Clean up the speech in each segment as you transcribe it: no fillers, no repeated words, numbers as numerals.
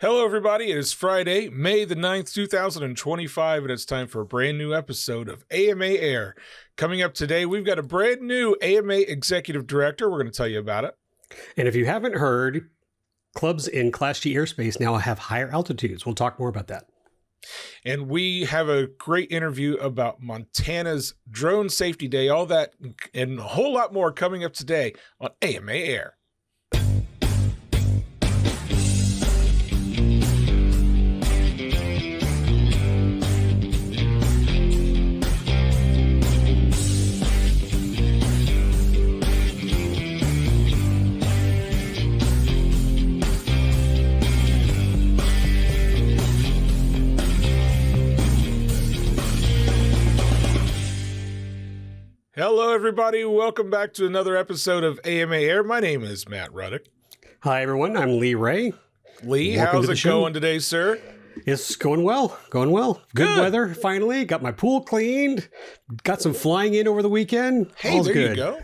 Hello, everybody. It is Friday, May the 9th, 2025, and it's time for a brand new episode of AMA Air. Coming up today, we've got a brand new AMA Executive Director. We're going to tell you about it. And if you haven't heard, clubs in Class G airspace now have higher altitudes. We'll talk more about that. And we have a great interview about Montana's Drone Safety Day. All that and a whole lot more coming up today on AMA Air. Hello, everybody. Welcome back to another episode of AMA Air. My name is Matt Ruddick. Hi, everyone. I'm Lee Ray. Lee, how's it going today, sir? It's going well. Going well. Good weather, finally. Got my pool cleaned. Got some flying in over the weekend. Hey, All's there good. you go.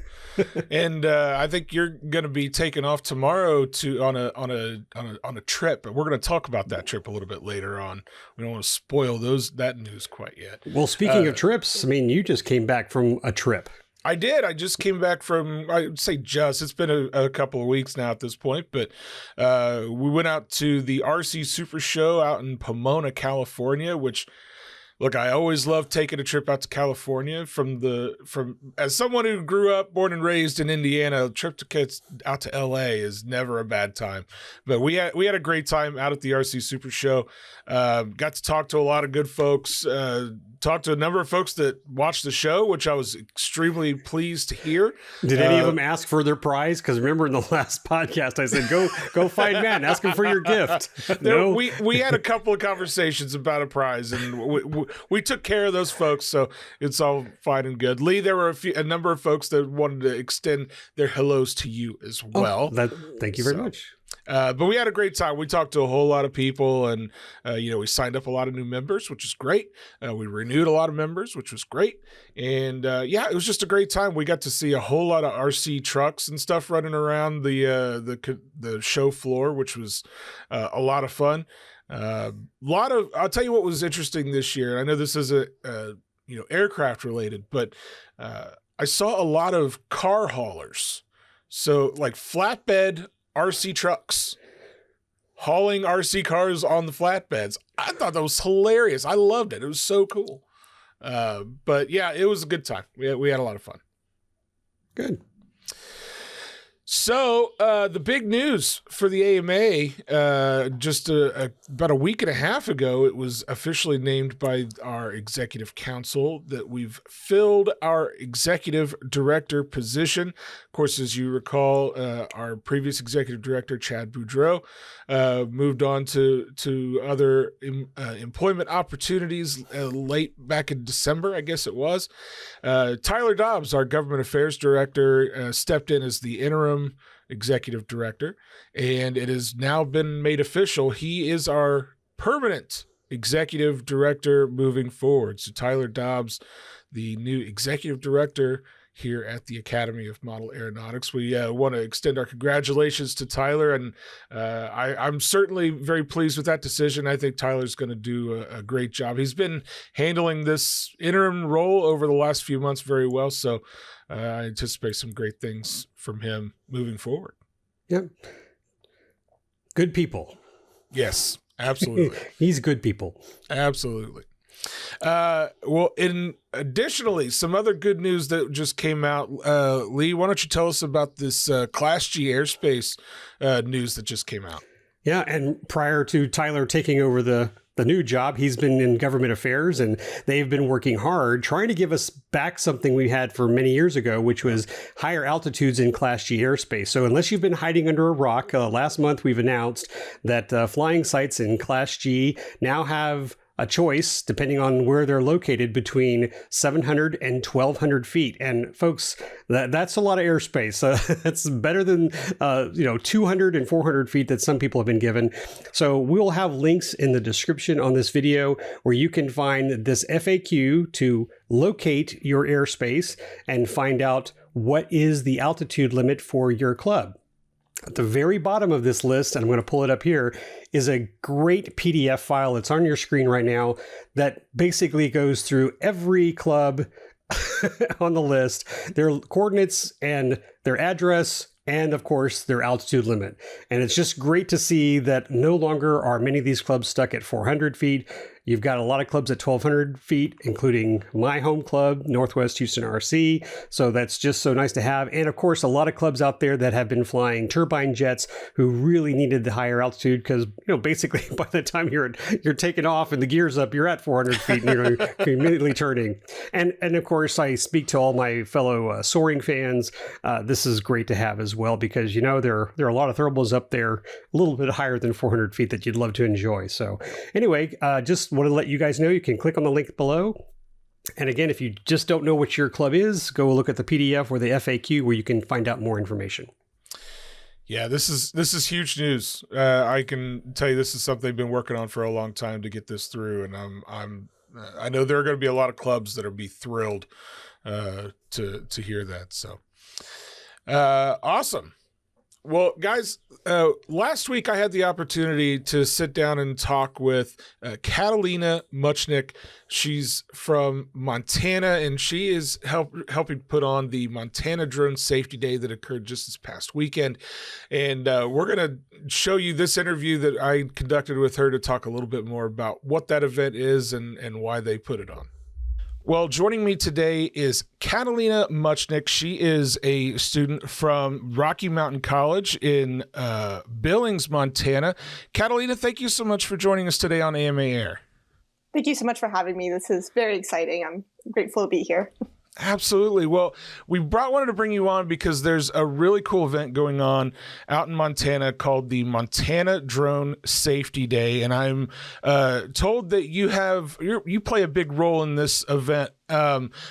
And I think you're going to be taking off tomorrow on a trip. We're going to talk about that trip a little bit later on. We don't want to spoil that news quite yet. Well, speaking of trips, I mean, you just came back from a trip. I did. I just came back from, I'd say it's been a couple of weeks now at this point, but we went out to the RCSuperShow out in Pomona, California, which, look, I always love taking a trip out to California as someone who grew up, born and raised in Indiana. A trip out to LA is never a bad time. But we had a great time out at the RC Super Show. Got to talk to a lot of good folks. Talked to a number of folks that watched the show, which I was extremely pleased to hear. Did any of them ask for their prize? Because remember in the last podcast, I said, go find Matt and ask him for your gift. No. We had a couple of conversations about a prize, and we took care of those folks, so it's all fine and good. Lee, there were a number of folks that wanted to extend their hellos to you as well. Thank you very much. But we had a great time. We talked to a whole lot of people, and we signed up a lot of new members, which is great. We renewed a lot of members, which was great. And it was just a great time. We got to see a whole lot of RC trucks and stuff running around the show floor, which was a lot of fun. I'll tell you what was interesting this year. I know this isn't aircraft related, but I saw a lot of car haulers. So like flatbed RC trucks hauling RC cars on the flatbeds. I thought that was hilarious. I loved it. It was so cool. But yeah, it was a good time. We had a lot of fun. Good. So the big news for the AMA, just about a week and a half ago, it was officially named by our executive council that we've filled our executive director position. Of course, as you recall, our previous executive director, Chad Boudreau, moved on to other employment opportunities late back in December, I guess it was. Tyler Dobbs, our government affairs director, stepped in as the interim executive director, and it has now been made official. He is our permanent executive director moving forward. So Tyler Dobbs, the new executive director here at the Academy of Model Aeronautics. We want to extend our congratulations to Tyler, and I'm certainly very pleased with that decision. I think Tyler's going to do a great job. He's been handling this interim role over the last few months very well, so I anticipate some great things from him moving forward. Yep. Good people. Yes, absolutely. He's good people. Absolutely. Additionally, some other good news that just came out. Lee, why don't you tell us about this Class G airspace news that just came out? Yeah, and prior to Tyler taking over the new job, he's been in government affairs, and they've been working hard trying to give us back something we had for many years ago, which was higher altitudes in Class G airspace. So unless you've been hiding under a rock, last month we've announced that flying sites in Class G now have a choice, depending on where they're located, between 700 and 1,200 feet. And folks, that's a lot of airspace. That's better than 200 and 400 feet that some people have been given. So we'll have links in the description on this video where you can find this FAQ to locate your airspace and find out what is the altitude limit for your club. At the very bottom of this list, and I'm going to pull it up here, is a great PDF file. It's on your screen right now that basically goes through every club on the list, their coordinates and their address, and of course their altitude limit. And it's just great to see that no longer are many of these clubs stuck at 400 feet. You've got a lot of clubs at 1,200 feet, including my home club, Northwest Houston RC. So that's just so nice to have. And of course, a lot of clubs out there that have been flying turbine jets who really needed the higher altitude because, basically by the time you're taking off and the gear's up, you're at 400 feet and you're immediately turning. And of course, I speak to all my fellow soaring fans. This is great to have as well because, there are a lot of thermals up there a little bit higher than 400 feet that you'd love to enjoy. So anyway, just want to let you guys know you can click on the link below. And again, if you just don't know what your club is, go look at the PDF or the FAQ where you can find out more information. Yeah, this is huge news. I can tell you this is something they've been working on for a long time to get this through, and I know there are going to be a lot of clubs that'll be thrilled to hear that. So awesome. Well, guys, last week I had the opportunity to sit down and talk with Catalina Muchnick. She's from Montana, and she is helping put on the Montana Drone Safety Day that occurred just this past weekend. And we're going to show you this interview that I conducted with her to talk a little bit more about what that event is and why they put it on. Well, joining me today is Catalina Muchnick. She is a student from Rocky Mountain College in Billings, Montana. Catalina, thank you so much for joining us today on AMA Air. Thank you so much for having me. This is very exciting. I'm grateful to be here. Absolutely. Well, we wanted to bring you on because there's a really cool event going on out in Montana called the Montana Drone Safety Day, and I'm told that you play a big role in this event.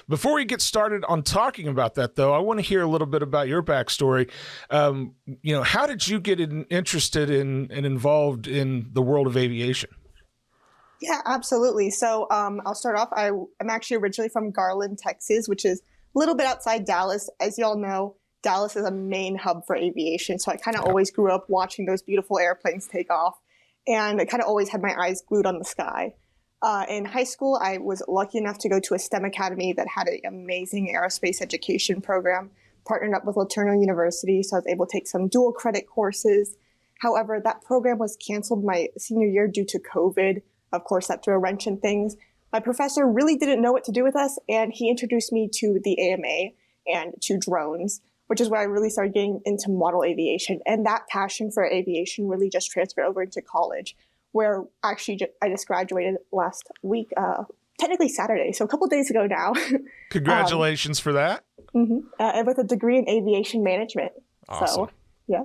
Before we get started on talking about that, though, I want to hear a little bit about your backstory. How did you get interested in and involved in the world of aviation? Yeah, absolutely. So I'll start off. I'm actually originally from Garland, Texas, which is a little bit outside Dallas. As y'all know, Dallas is a main hub for aviation. So I kind of always grew up watching those beautiful airplanes take off. And I kind of always had my eyes glued on the sky. In high school, I was lucky enough to go to a STEM academy that had an amazing aerospace education program, partnered up with LeTourneau University. So I was able to take some dual credit courses. However, that program was canceled my senior year due to COVID. Of course, that threw a wrench in things. My professor really didn't know what to do with us, and he introduced me to the AMA and to drones, which is where I really started getting into model aviation. And that passion for aviation really just transferred over into college, where actually I just graduated last week, technically Saturday, so a couple of days ago now. Congratulations for that. And with a degree in aviation management. Awesome. So, yeah.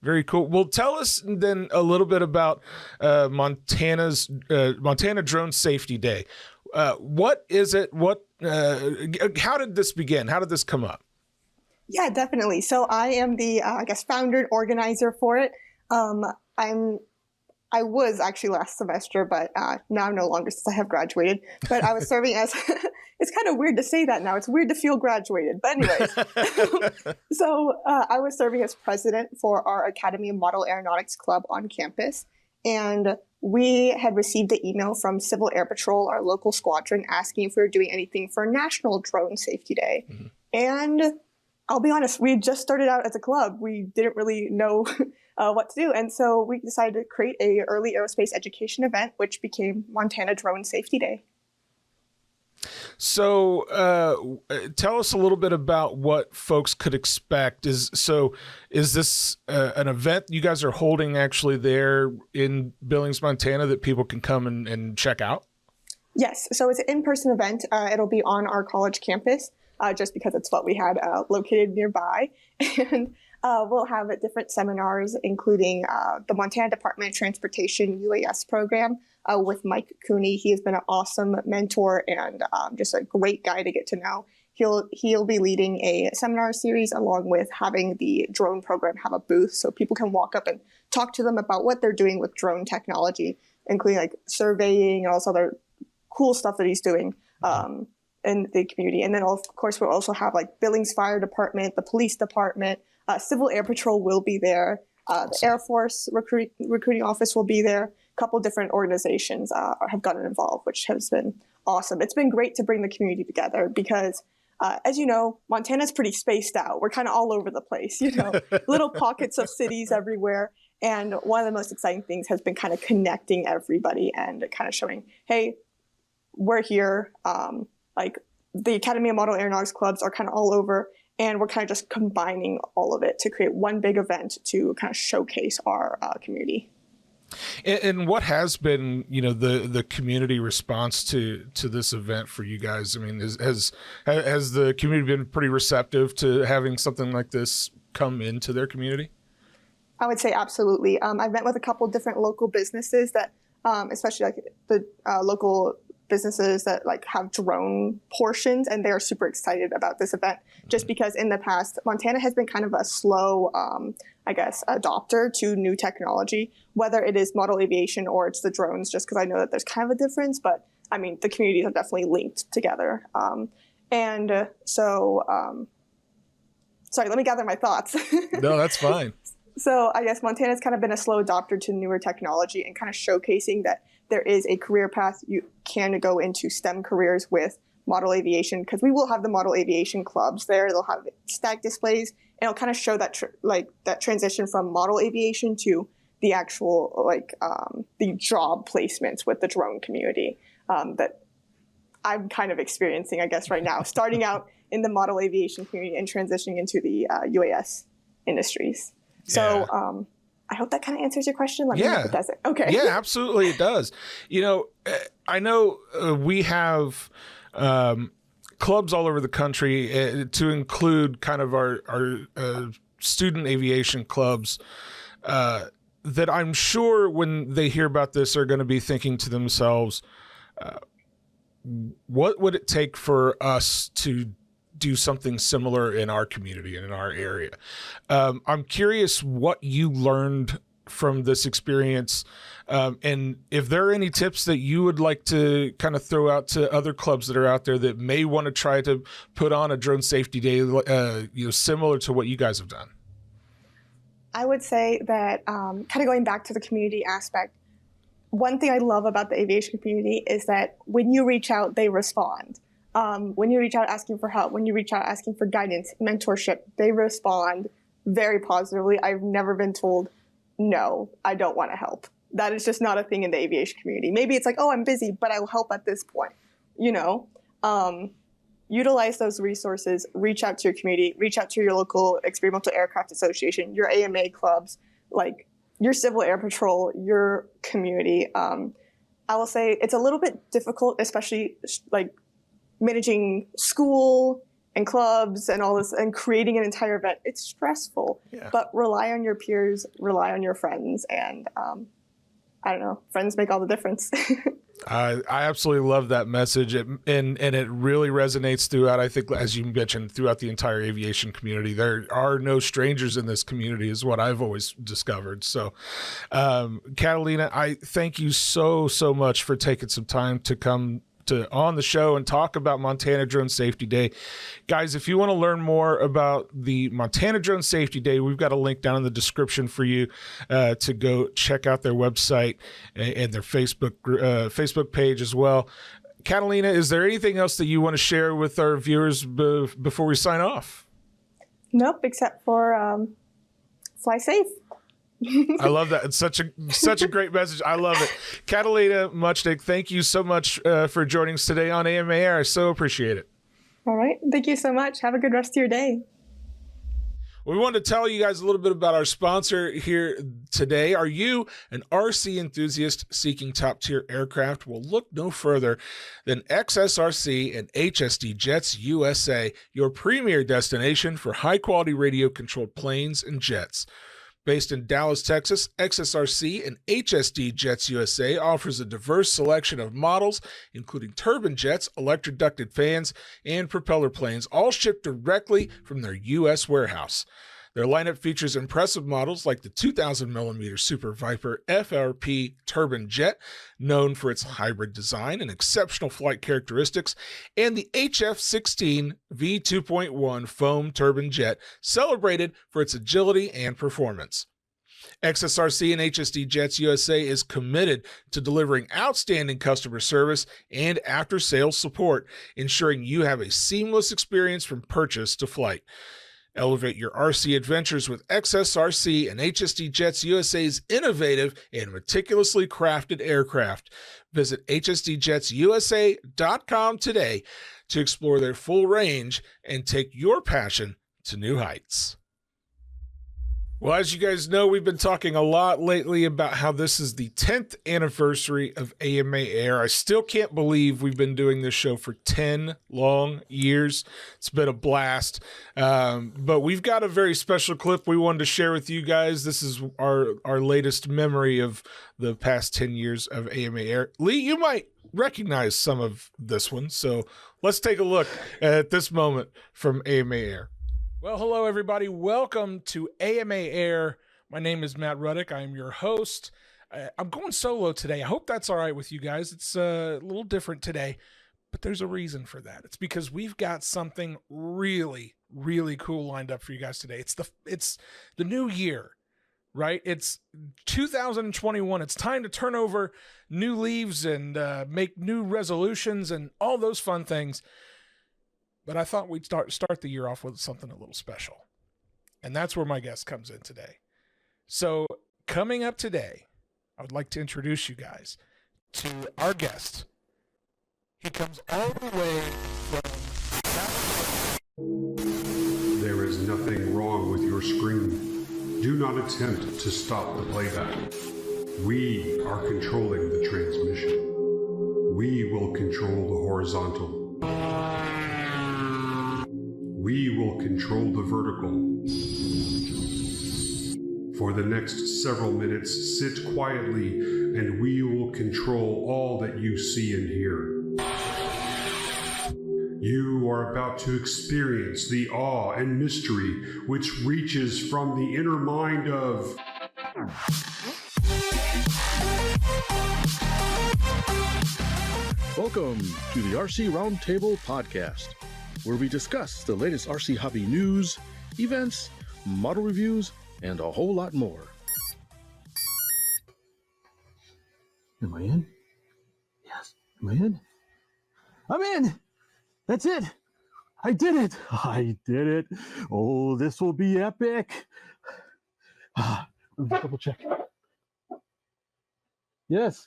Very cool. Well, tell us then a little bit about Montana Drone Safety Day. What is it? How did this begin? How did this come up? Yeah, definitely. So I am the, founder and organizer for it. I was actually last semester, but now I'm no longer since I have graduated. But I was serving as, it's kind of weird to say that now. It's weird to feel graduated. But anyways, so I was serving as president for our Academy of Model Aeronautics Club on campus. And we had received an email from Civil Air Patrol, our local squadron, asking if we were doing anything for National Drone Safety Day. Mm-hmm. And I'll be honest, we had just started out as a club. We didn't really know what to do. And so we decided to create a early aerospace education event, which became Montana Drone Safety Day. So tell us a little bit about what folks could expect. Is this an event you guys are holding actually there in Billings, Montana that people can come and check out? Yes. So it's an in-person event. It'll be on our college campus just because it's what we had located nearby. And we'll have different seminars, including the Montana Department of Transportation UAS program with Mike Cooney. He has been an awesome mentor and just a great guy to get to know. He'll be leading a seminar series along with having the drone program have a booth so people can walk up and talk to them about what they're doing with drone technology, including like surveying and all this other cool stuff that he's doing in the community. And then, of course, we'll also have like Billings Fire Department, the police department, Civil Air Patrol will be there. The Air Force recruiting office will be there. A couple different organizations have gotten involved, which has been awesome. It's been great to bring the community together because, as you know, Montana's pretty spaced out. We're kind of all over the place, little pockets of cities everywhere. And one of the most exciting things has been kind of connecting everybody and kind of showing, hey, we're here. Like the Academy of Model Aeronautics clubs are kind of all over, and we're kind of just combining all of it to create one big event to kind of showcase our community. And what has been, the community response to this event for you guys? I mean, has the community been pretty receptive to having something like this come into their community? I would say absolutely. I've met with a couple different local businesses that, especially like the local businesses that like have drone portions, and they are super excited about this event just because in the past, Montana has been kind of a slow, adopter to new technology, whether it is model aviation or it's the drones, just because I know that there's kind of a difference, but I mean, the communities are definitely linked together. Sorry, let me gather my thoughts. No, that's fine. So I guess Montana's kind of been a slow adopter to newer technology and kind of showcasing that there is a career path. You can go into STEM careers with model aviation because we will have the model aviation clubs there. They'll have stack displays, and it'll kind of show that that transition from model aviation to the actual the job placements with the drone community that I'm kind of experiencing, I guess, right now, starting out in the model aviation community and transitioning into the UAS industries. So I hope that kind of answers your question. Let me know if it doesn't. Okay. Yeah, absolutely it does. I know we have clubs all over the country to include kind of our student aviation clubs that I'm sure when they hear about this are going to be thinking to themselves, what would it take for us to do something similar in our community and in our area? I'm curious what you learned from this experience, and if there are any tips that you would like to kind of throw out to other clubs that are out there that may want to try to put on a drone safety day, similar to what you guys have done. I would say that kind of going back to the community aspect, one thing I love about the aviation community is that when you reach out, they respond. When you reach out asking for help, when you reach out asking for guidance, mentorship, they respond very positively. I've never been told, no, I don't want to help. That is just not a thing in the aviation community. Maybe it's like, oh, I'm busy, but I will help at this point. Utilize those resources, reach out to your community, reach out to your local experimental aircraft association, your AMA clubs, like your Civil Air Patrol, your community. I will say it's a little bit difficult, especially like managing school and clubs and all this and creating an entire event. It's stressful, but rely on your peers, rely on your friends, and I don't know, friends make all the difference. I absolutely love that message, and it really resonates throughout, I think, as you mentioned, throughout the entire aviation community. There are no strangers in this community is what I've always discovered. So, Catalina, I thank you so much for taking some time to come on the show and talk about Montana Drone Safety Day. Guys, if you want to learn more about the Montana Drone Safety Day, we've got a link down in the description for you to go check out their website and their Facebook page as well. Catalina, is there anything else that you want to share with our viewers before we sign off? Nope, except for fly safe. I love that. It's such a great message. I love it. Catalina Muchnick, thank you so much for joining us today on AMA Air. I so appreciate it. All right. Thank you so much. Have a good rest of your day. We wanted to tell you guys a little bit about our sponsor here today. Are you an RC enthusiast seeking top-tier aircraft? Well, look no further than XSRC and HSDJETSUSA, your premier destination for high-quality radio-controlled planes and jets. Based in Dallas, Texas, XSRC and HSDJETSUSA offers a diverse selection of models, including turbine jets, electric ducted fans, and propeller planes, all shipped directly from their U.S. warehouse. Their lineup features impressive models like the 2000mm Super Viper FRP turbine jet, known for its hybrid design and exceptional flight characteristics, and the HF-16 V2.1 foam turbine jet, celebrated for its agility and performance. XSRC and HSD Jets USA is committed to delivering outstanding customer service and after-sales support, ensuring you have a seamless experience from purchase to flight. Elevate your RC adventures with XSRC and HSD Jets USA's innovative and meticulously crafted aircraft. Visit hsdjetsusa.com today to explore their full range and take your passion to new heights. Well, as you guys know, we've been talking a lot lately about how this is the 10th anniversary of AMA Air. I still can't believe we've been doing this show for 10 long years. It's been a blast. But we've got a very special clip we wanted to share with you guys. This is our latest memory of the past 10 years of AMA Air. Lee, you might recognize some of this one. So let's take a look at this moment from AMA Air. Well, hello, everybody. Welcome to AMA Air. My name is Matt Ruddick. I am your host. I'm going solo today. I hope that's all right with you guys. It's a little different today, but there's a reason for that. It's because we've got something really, really cool lined up for you guys today. It's the new year, right? It's 2021. It's time to turn over new leaves and make new resolutions and all those fun things. But I thought we'd start the year off with something a little special. And that's where my guest comes in today. So coming up today, I would like to introduce you guys to our guest. He comes all the way from... There is nothing wrong with your screen. Do not attempt to stop the playback. We are controlling the transmission. We will control the horizontal. We will control the vertical. For the next several minutes, sit quietly, and we will control all that you see and hear. You are about to experience the awe and mystery which reaches from the inner mind of... Welcome to the RC Roundtable Podcast, where we discuss the latest RC hobby news, events, model reviews, and a whole lot more. Am I in? Yes. Am I in? I'm in! That's it! I did it! I did it! Oh, this will be epic! Let me double check. Yes.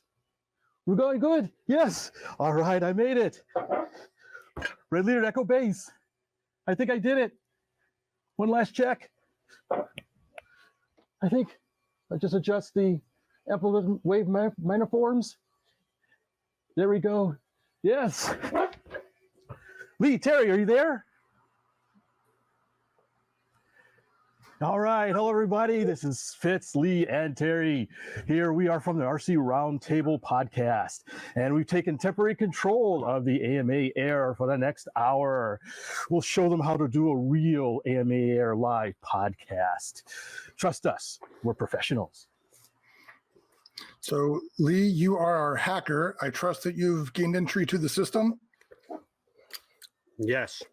We're going good. Yes. All right, I made it. Red Leader Echo Base. I think I did it. One last check. I think I just adjust the amplitude wave manifolds. There we go. Yes. Lee, Terry, are you there? All right. Hello, everybody. This is Fitz, Lee, and Terry. Here we are from the RC Roundtable Podcast, and we've taken temporary control of the AMA Air for the next hour. We'll show them how to do a real AMA Air live podcast. Trust us, we're professionals. So, Lee, you are our hacker. I trust that you've gained entry to the system. Yes.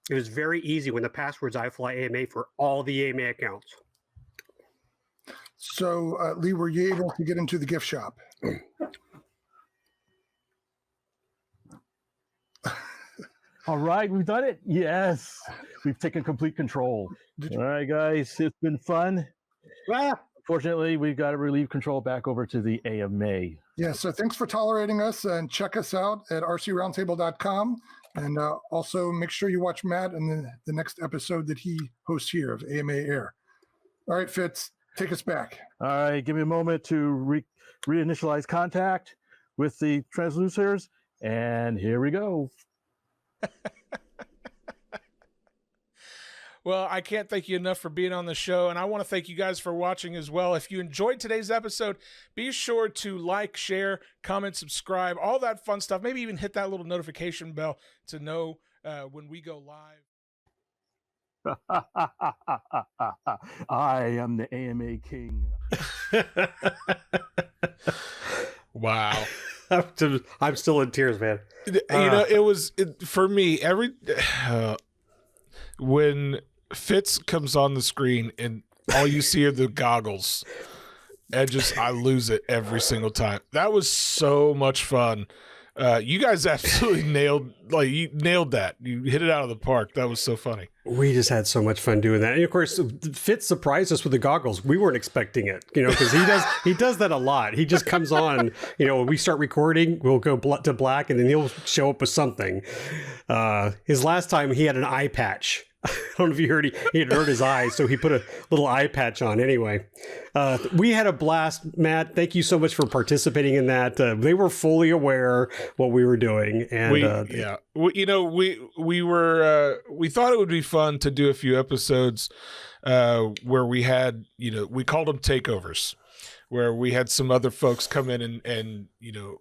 It was very easy when the password's IFlyAMA for all the AMA accounts. So, Lee, were you able to get into the gift shop? All right, we've done it. Yes, we've taken complete control. All right, guys, it's been fun. Unfortunately, we've got to relieve control back over to the AMA. Yeah, so thanks for tolerating us, and check us out at rcroundtable.com. And also make sure you watch Matt and the next episode that he hosts here of AMA Air. All right, Fitz, take us back. All right, give me a moment to reinitialize contact with the transducers, and here we go. Well, I can't thank you enough for being on the show, and I want to thank you guys for watching as well. If you enjoyed today's episode, be sure to like, share, comment, subscribe, all that fun stuff. Maybe even hit that little notification bell to know when we go live. I am the AMA king. Wow. I'm still in tears, man. It was for me when Fitz comes on the screen and all you see are the goggles, and I lose it every single time. That was so much fun. You guys absolutely nailed that. You hit it out of the park. That was so funny. We just had so much fun doing that. And of course, Fitz surprised us with the goggles. We weren't expecting it, because he does that a lot. He just comes on, when we start recording, we'll go to black and then he'll show up with something. His last time he had an eye patch. I don't know if you heard, he had hurt his eye, so he put a little eye patch on. Anyway, we had a blast, Matt. Thank you so much for participating in that. They were fully aware what we were doing, and we thought it would be fun to do a few episodes where we had, we called them takeovers, where we had some other folks come in and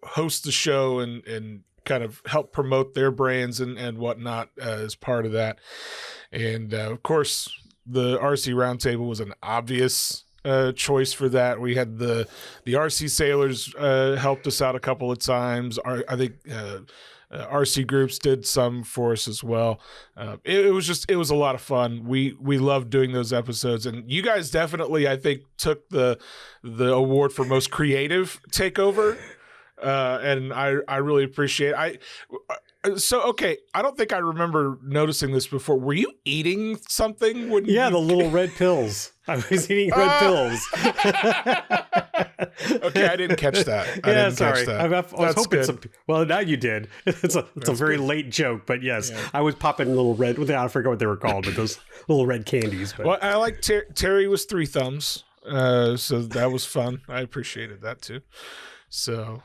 host the show and kind of help promote their brands and whatnot as part of that. And of course, the RC Roundtable was an obvious choice for that. We had the RC Sailors helped us out a couple of times. I think RC Groups did some for us as well. It was a lot of fun. We loved doing those episodes, and you guys definitely, I think, took the award for most creative takeover. And I really appreciate it. Okay, I don't think I remember noticing this before. Were you eating something? The little red pills. I was eating red pills. Okay, I didn't catch that. Sorry. I was hoping well, now you did. It's a very late joke, but yes, yeah. I was popping little red. I forgot what they were called, but those little red candies. But. Well, I like Terry was 3 thumbs, so that was fun. I appreciated that too. So,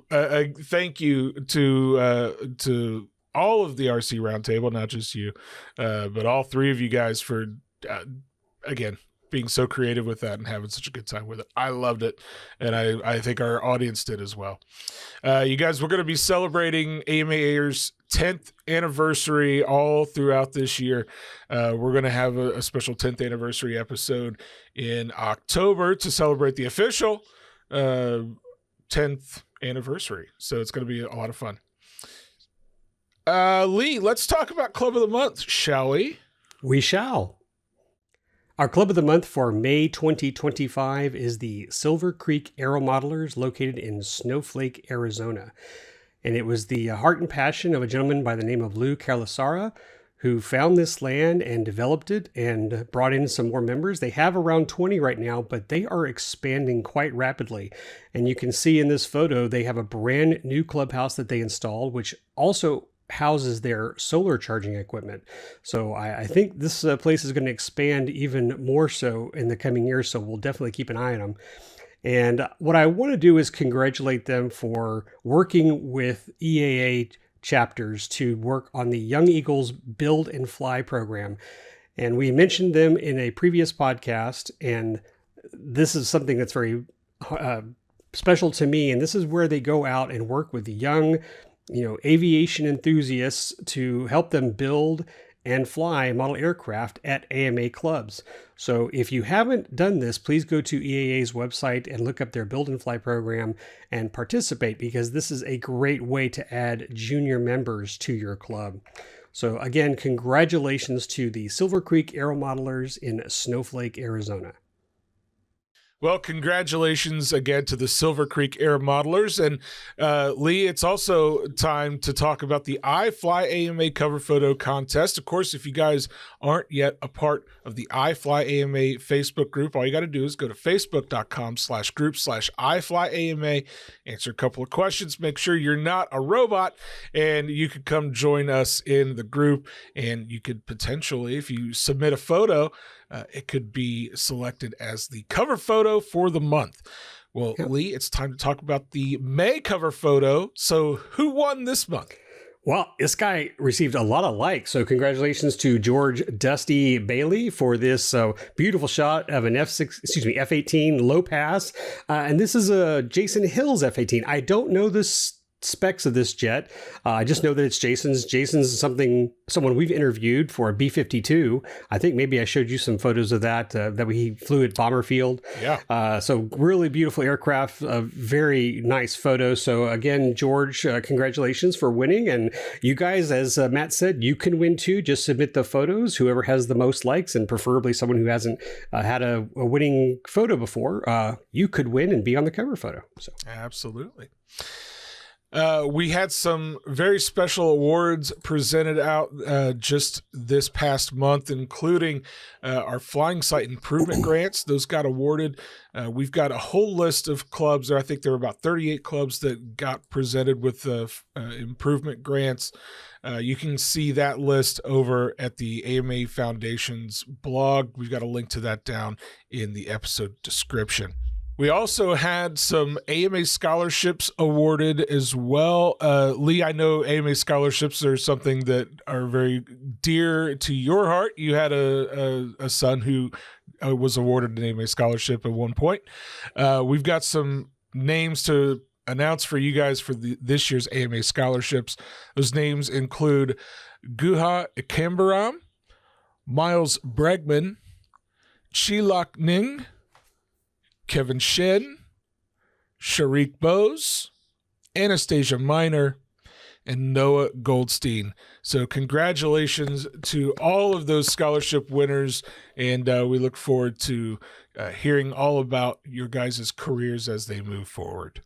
thank you to all of the RC Roundtable, not just you, but all 3 of you guys for, again, being so creative with that and having such a good time with it. I loved it, and I think our audience did as well. You guys, we're going to be celebrating AMA Air's 10th anniversary all throughout this year. We're going to have a special 10th anniversary episode in October to celebrate the official 10th anniversary. So it's going to be a lot of fun. Lee, let's talk about Club of the Month, shall we? We shall. Our Club of the Month for May 2025 is the Silver Creek Aero Modelers located in Snowflake, Arizona. And it was the heart and passion of a gentleman by the name of Lou Carlasara, who found this land and developed it and brought in some more members. They have around 20 right now, but they are expanding quite rapidly. And you can see in this photo, they have a brand new clubhouse that they installed, which also houses their solar charging equipment. So I think this place is going to expand even more so in the coming years. So we'll definitely keep an eye on them. And what I want to do is congratulate them for working with EAA chapters to work on the Young Eagles Build and Fly program. And we mentioned them in a previous podcast, and this is something that's very special to me. And this is where they go out and work with the young, aviation enthusiasts to help them build and fly model aircraft at AMA clubs. So if you haven't done this, please go to EAA's website and look up their Build and Fly program and participate, because this is a great way to add junior members to your club. So again, congratulations to the Silver Creek Aero Modelers in Snowflake, Arizona. Well, congratulations again to the Silver Creek Air Modelers. And Lee, it's also time to talk about the IFlyAMA cover photo contest. Of course, if you guys aren't yet a part of the IFlyAMA Facebook group, all you got to do is go to facebook.com/group/IFlyAMA, answer a couple of questions, make sure you're not a robot, and you could come join us in the group. And you could potentially, if you submit a photo, it could be selected as the cover photo for the month. Well, Lee, it's time to talk about the May cover photo. So who won this month? Well, this guy received a lot of likes. So congratulations to George Dusty Bailey for this beautiful shot of an F-18 low pass. And this is a Jason Hills F-18. I don't know this specs of this jet. I just know that it's Jason's. Jason's someone we've interviewed for a B-52. I think maybe I showed you some photos of that he flew at Bomber Field. Yeah. So really beautiful aircraft, a very nice photo. So again, George, congratulations for winning. And you guys, as Matt said, you can win too. Just submit the photos. Whoever has the most likes, and preferably someone who hasn't had a winning photo before, you could win and be on the cover photo. So absolutely. We had some very special awards presented out just this past month, including our flying site improvement grants. Those got awarded. We've got a whole list of clubs. I think there were about 38 clubs that got presented with improvement grants. You can see that list over at the AMA Foundation's blog. We've got a link to that down in the episode description. We also had some AMA scholarships awarded as well. Lee, I know AMA scholarships are something that are very dear to your heart. You had a son who was awarded an AMA scholarship at one point. We've got some names to announce for you guys for this year's AMA scholarships. Those names include Guha Ikambaram, Miles Bregman, Chilak Ning, Kevin Shen, Sharik Bose, Anastasia Miner, and Noah Goldstein. So congratulations to all of those scholarship winners, and we look forward to hearing all about your guys' careers as they move forward.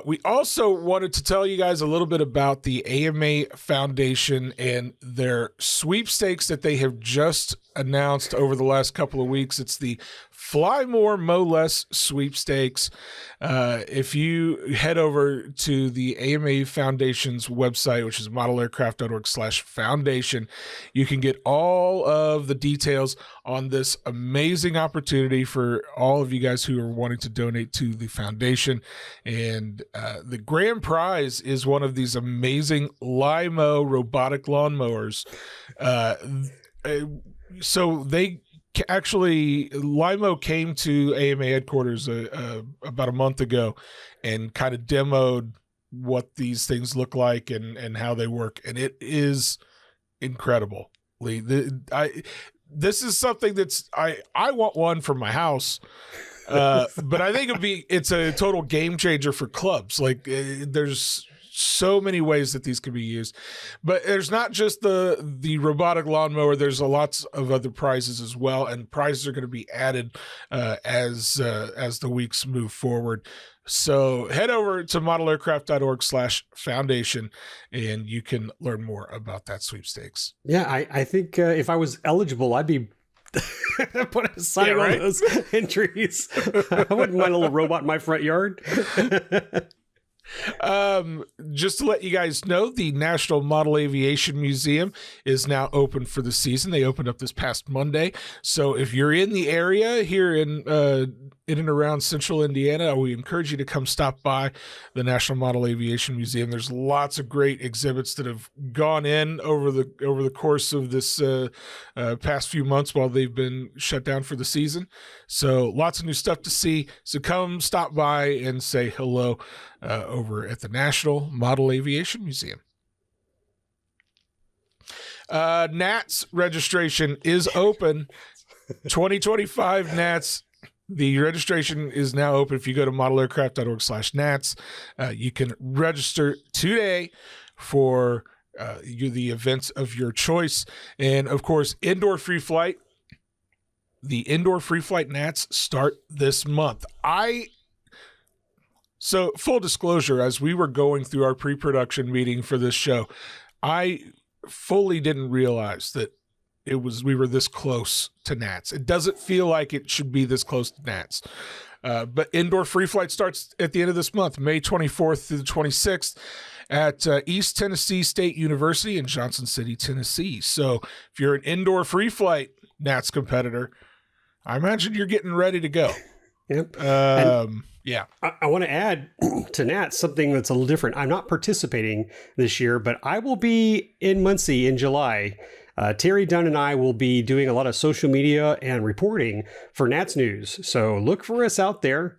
We also wanted to tell you guys a little bit about the AMA Foundation and their sweepstakes that they have just announced over the last couple of weeks. It's the Fly More, Mow Less sweepstakes. If you head over to the AMA Foundation's website, which is modelaircraft.org/foundation, you can get all of the details on this amazing opportunity for all of you guys who are wanting to donate to the foundation. And the grand prize is one of these amazing LIMO robotic lawnmowers. So they actually, LIMO came to AMA headquarters about a month ago and kind of demoed what these things look like and how they work. And it is incredible. Lee, this is something that's, I want one for my house. But I think it's a total game changer for clubs. Like there's so many ways that these can be used, but there's not just the robotic lawnmower. There's lots of other prizes as well, and prizes are going to be added as the weeks move forward. So head over to modelaircraft.org/foundation and you can learn more about that sweepstakes. Yeah, I think if I was eligible, I'd be put aside all those entries. I wouldn't mind a little robot in my front yard. Just to let you guys know, the National Model Aviation Museum is now open for the season. They opened up this past Monday. So if you're in the area here in and around central Indiana, we encourage you to come stop by the National Model Aviation Museum. There's lots of great exhibits that have gone in over the course of this past few months while they've been shut down for the season. So lots of new stuff to see. So come stop by and say hello over at the National Model Aviation Museum. NATS registration is open. 2025 NATS. The registration is now open. If you go to modelaircraft.org/NATS, you can register today for the events of your choice. And of course, indoor free flight. The indoor free flight NATS start this month. So full disclosure, as we were going through our pre-production meeting for this show, I fully didn't realize that we were this close to NATS. It doesn't feel like it should be this close to NATS. But indoor free flight starts at the end of this month, May 24th through the 26th at East Tennessee State University in Johnson City, Tennessee. So if you're an indoor free flight NATS competitor, I imagine you're getting ready to go. Yep. Yeah. I want to add to NATS something that's a little different. I'm not participating this year, but I will be in Muncie in July. Terry Dunn and I will be doing a lot of social media and reporting for NATS News. So look for us out there.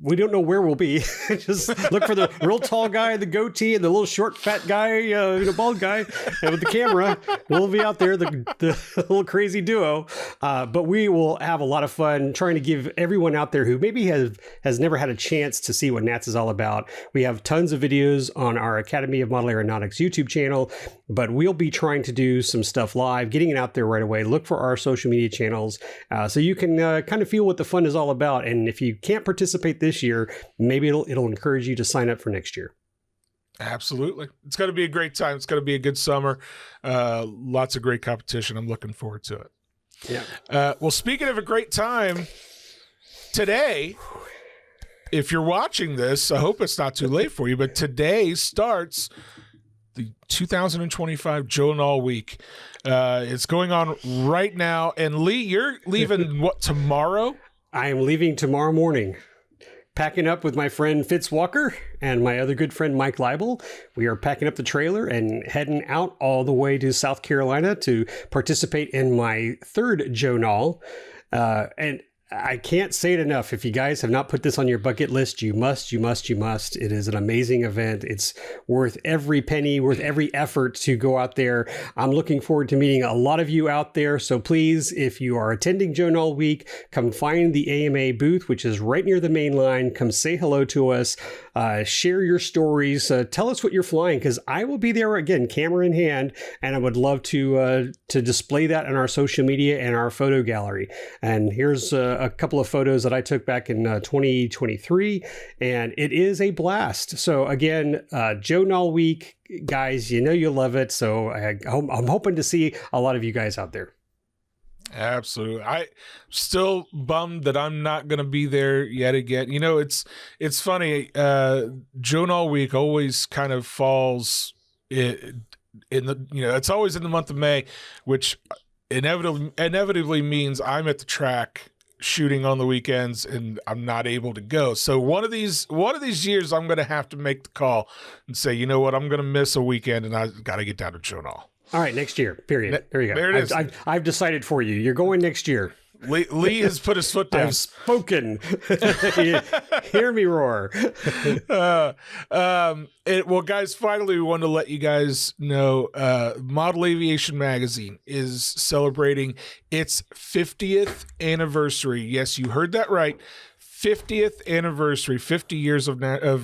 We don't know where we'll be. Just look for the real tall guy, the goatee, and the little short, fat guy, bald guy, and with the camera. We'll be out there, the little crazy duo. But we will have a lot of fun trying to give everyone out there who maybe has never had a chance to see what NATS is all about. We have tons of videos on our Academy of Model Aeronautics YouTube channel, but we'll be trying to do some stuff live, getting it out there right away. Look for our social media channels so you can kind of feel what the fun is all about. And if you can't participate this year, maybe it'll encourage you to sign up for next year. Absolutely. It's going to be a great time. It's going to be a good summer. Lots of great competition. I'm looking forward to it. Yeah. Well, speaking of a great time, today, if you're watching this, I hope it's not too late for you, but today starts the 2025 Joe Nall Week. It's going on right now. And Lee, you're leaving what, tomorrow? I am leaving tomorrow morning. Packing up with my friend Fitz Walker and my other good friend Mike Leibel. We are packing up the trailer and heading out all the way to South Carolina to participate in my third Joe Nall. And I can't say it enough. If you guys have not put this on your bucket list, you must. It is an amazing event. It's worth every penny, worth every effort to go out there. I'm looking forward to meeting a lot of you out there. So please, if you are attending Joe Nall Week, come find the AMA booth, which is right near the main line. Come say hello to us. Share your stories. Tell us what you're flying, because I will be there again, camera in hand, and I would love to display that on our social media and our photo gallery. And here's a couple of photos that I took back in 2023, and it is a blast. So again, Joe Nall Week, guys, you know you'll love it. So I'm hoping to see a lot of you guys out there. Absolutely. I still bummed that I'm not going to be there yet again. You know, it's funny. Joe Nall Week always kind of falls in the, it's always in the month of May, which inevitably means I'm at the track shooting on the weekends and I'm not able to go. So one of these years I'm going to have to make the call and say, you know what, I'm going to miss a weekend and I got to get down to Joe Nall. All right, next year, period. There you go. There it is. I've decided for you. You're going next year. Lee has put his foot down. I've spoken. Hear me roar. Well, guys, finally, we want to let you guys know Model Aviation Magazine is celebrating its 50th anniversary. Yes, you heard that right. 50th anniversary, 50 years of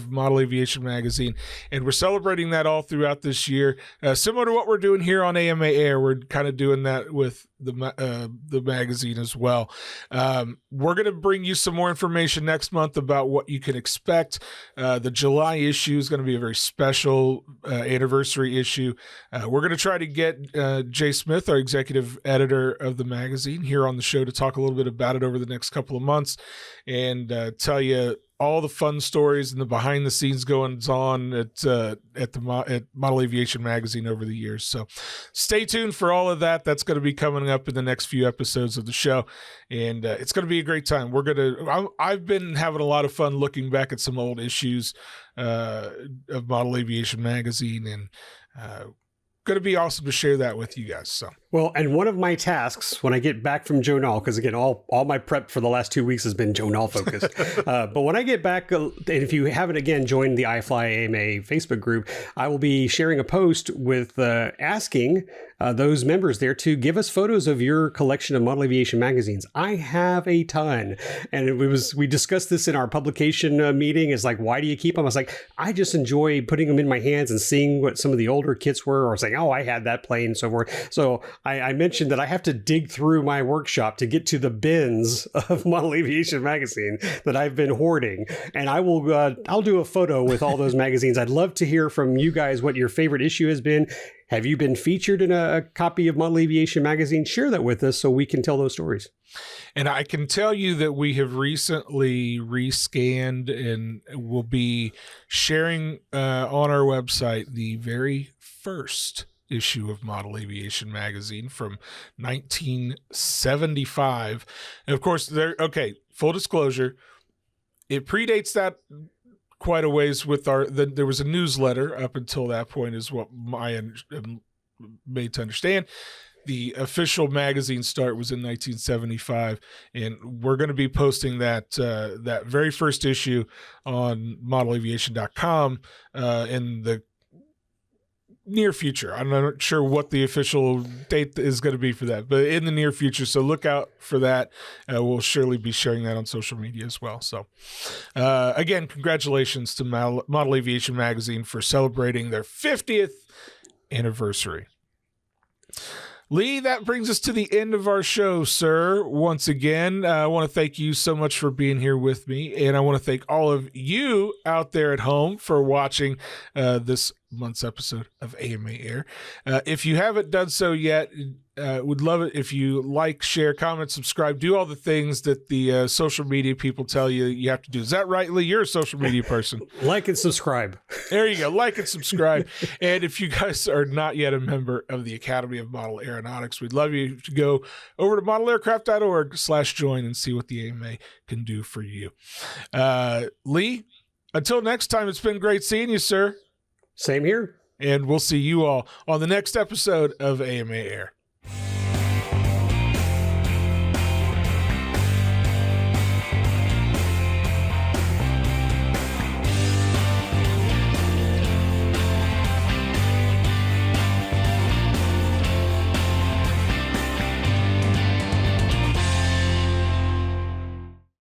Model Aviation Magazine, and we're celebrating that all throughout this year. Similar to what we're doing here on AMA Air, we're kind of doing that with the magazine as well. We're going to bring you some more information next month about what you can expect. The July issue is going to be a very special anniversary issue. We're going to try to get Jay Smith, our executive editor of the magazine, here on the show to talk a little bit about it over the next couple of months and tell you all the fun stories and the behind the scenes goings on at Model Aviation Magazine over the years. So stay tuned for all of that. That's going to be coming up in the next few episodes of the show. And it's going to be a great time. I've been having a lot of fun looking back at some old issues of Model Aviation Magazine, and going to be awesome to share that with you guys. So. Well, and one of my tasks when I get back from Joe Nall, because again, all my prep for the last 2 weeks has been Joe Nall focused. But when I get back, and if you haven't again joined the IFlyAMA Facebook group, I will be sharing a post with asking those members there to give us photos of your collection of Model Aviation magazines. I have a ton, and we discussed this in our publication meeting. It's like, why do you keep them? I was like, I just enjoy putting them in my hands and seeing what some of the older kits were, or saying, oh, I had that plane and so forth. So I mentioned that I have to dig through my workshop to get to the bins of Model Aviation magazine that I've been hoarding, and I'll do a photo with all those magazines. I'd love to hear from you guys what your favorite issue has been. Have you been featured in a copy of Model Aviation magazine? Share that with us so we can tell those stories. And I can tell you that we have recently rescanned and will be sharing on our website the very first issue of Model Aviation magazine from 1975. And of course, full disclosure, it predates that quite a ways with there was a newsletter up until that point is what I am made to understand. the official magazine start was in 1975, and we're going to be posting that that very first issue on modelaviation.com in the near future. I'm not sure what the official date is going to be for that, but in the near future. So look out for that. We'll surely be sharing that on social media as well. So again, congratulations to Model Aviation Magazine for celebrating their 50th anniversary. Lee, that brings us to the end of our show, sir. Once again, I want to thank you so much for being here with me, and I want to thank all of you out there at home for watching this month's episode of AMA Air. If you haven't done so yet, would love it if you like, share, comment, subscribe, do all the things that the social media people tell you you have to do. Is that right, Lee? You're a social media person. Like and subscribe. There you go. Like and subscribe. And if you guys are not yet a member of the Academy of Model Aeronautics, we'd love you to go over to modelaircraft.org/join and see what the AMA can do for you. Lee, until next time, it's been great seeing you, sir. Same here. And we'll see you all on the next episode of AMA Air.